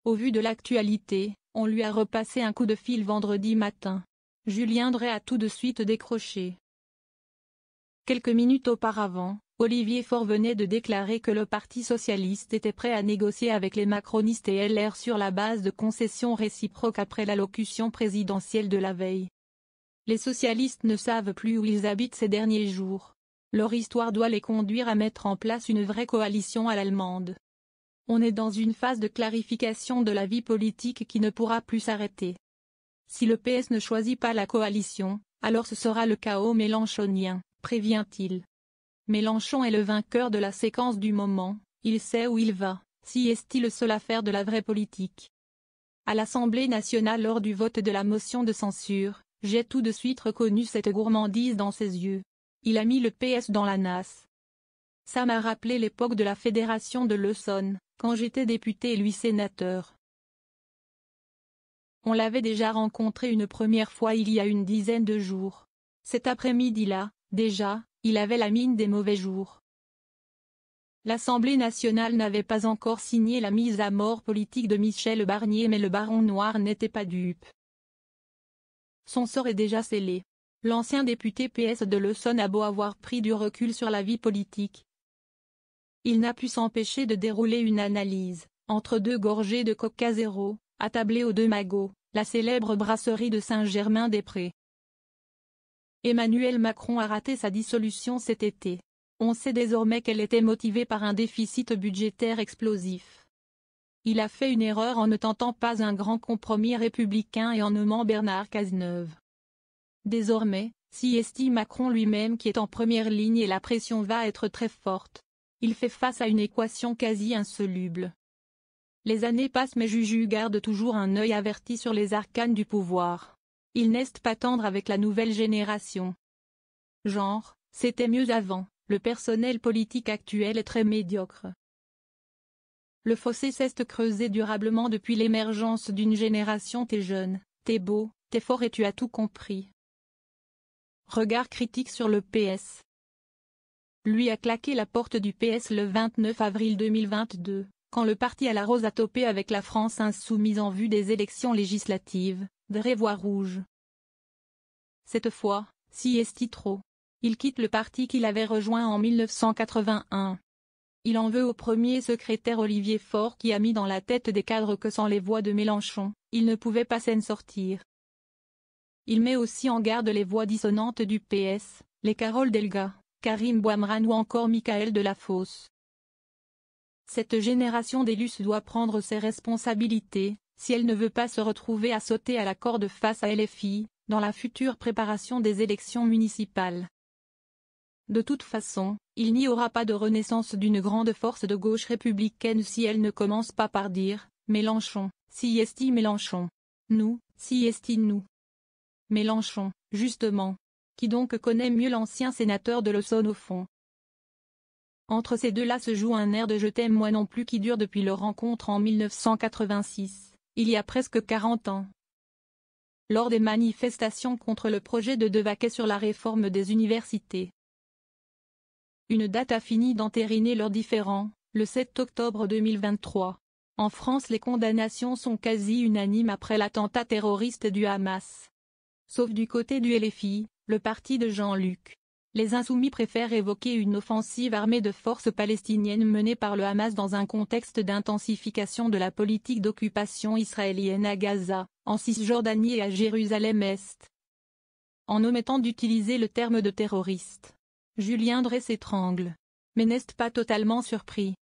Au vu de l'actualité, on lui a repassé un coup de fil vendredi matin. Julien Dray a tout de suite décroché. Quelques minutes auparavant, Olivier Faure venait de déclarer que le Parti socialiste était prêt à négocier avec les macronistes et LR sur la base de concessions réciproques après l'allocution présidentielle de la veille. Les socialistes ne savent plus où ils habitent ces derniers jours. Leur histoire doit les conduire à mettre en place une vraie coalition à l'allemande. On est dans une phase de clarification de la vie politique qui ne pourra plus s'arrêter. Si le PS ne choisit pas la coalition, alors ce sera le chaos mélenchonien, prévient-il. Mélenchon est le vainqueur de la séquence du moment, il sait où il va, si est-il le seul à faire de la vraie politique. À l'Assemblée nationale lors du vote de la motion de censure, j'ai tout de suite reconnu cette gourmandise dans ses yeux. Il a mis le PS dans la nasse. Ça m'a rappelé l'époque de la fédération de l'Essonne, quand j'étais député et lui sénateur. On l'avait déjà rencontré une première fois il y a une dizaine de jours. Cet après-midi-là, déjà, il avait la mine des mauvais jours. L'Assemblée nationale n'avait pas encore signé la mise à mort politique de Michel Barnier, mais le baron noir n'était pas dupe. Son sort est déjà scellé. L'ancien député PS de l'Essonne a beau avoir pris du recul sur la vie politique. Il n'a pu s'empêcher de dérouler une analyse, entre deux gorgées de Coca Zéro, attablée aux Deux Magots, la célèbre brasserie de Saint-Germain-des-Prés. Emmanuel Macron a raté sa dissolution cet été. On sait désormais qu'elle était motivée par un déficit budgétaire explosif. Il a fait une erreur en ne tentant pas un grand compromis républicain et en nommant Bernard Cazeneuve. Désormais, si estime Macron lui-même qui est en première ligne et la pression va être très forte. Il fait face à une équation quasi insoluble. Les années passent mais Juju garde toujours un œil averti sur les arcanes du pouvoir. Il n'est pas tendre avec la nouvelle génération. Genre, c'était mieux avant, le personnel politique actuel est très médiocre. Le fossé s'est creusé durablement depuis l'émergence d'une génération t'es jeune, t'es beau, t'es fort et tu as tout compris. Regard critique sur le PS. Lui a claqué la porte du PS le 29 avril 2022, quand le parti à la rose a topé avec la France insoumise en vue des élections législatives, Dray voit rouge. Cette fois, si est-il trop. Il quitte le parti qu'il avait rejoint en 1981. Il en veut au premier secrétaire Olivier Faure qui a mis dans la tête des cadres que sans les voix de Mélenchon, il ne pouvait pas s'en sortir. Il met aussi en garde les voix dissonantes du PS, les Carole Delga, Karim Bouamran ou encore Michael Delafosse. Cette génération d'élus doit prendre ses responsabilités, si elle ne veut pas se retrouver à sauter à la corde face à LFI, dans la future préparation des élections municipales. De toute façon, il n'y aura pas de renaissance d'une grande force de gauche républicaine si elle ne commence pas par dire « Mélenchon, si est-il Mélenchon. Nous, si est-il nous. » Mélenchon, justement. Qui donc connaît mieux l'ancien sénateur de l'Essonne au fond? Entre ces deux-là se joue un air de Je t'aime moi non plus qui dure depuis leur rencontre en 1986, il y a presque 40 ans. Lors des manifestations contre le projet de Devaquet sur la réforme des universités. Une date a fini d'entériner leurs différends, le 7 octobre 2023. En France les condamnations sont quasi unanimes après l'attentat terroriste du Hamas. Sauf du côté du LFI, le parti de Jean-Luc. Les insoumis préfèrent évoquer une offensive armée de forces palestiniennes menée par le Hamas dans un contexte d'intensification de la politique d'occupation israélienne à Gaza, en Cisjordanie et à Jérusalem-Est. En omettant d'utiliser le terme de terroriste. Julien Dray s'étrangle. Mais n'est pas totalement surpris.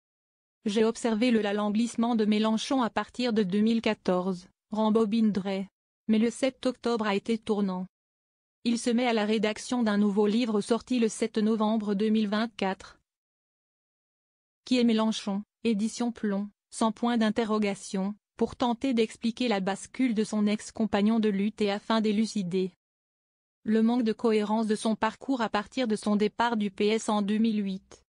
J'ai observé le l'alanglissement de Mélenchon à partir de 2014, rembobine Dray. Mais le 7 octobre a été tournant. Il se met à la rédaction d'un nouveau livre sorti le 7 novembre 2024. Qui est Mélenchon, édition Plomb, sans point d'interrogation, pour tenter d'expliquer la bascule de son ex-compagnon de lutte et afin d'élucider le manque de cohérence de son parcours à partir de son départ du PS en 2008.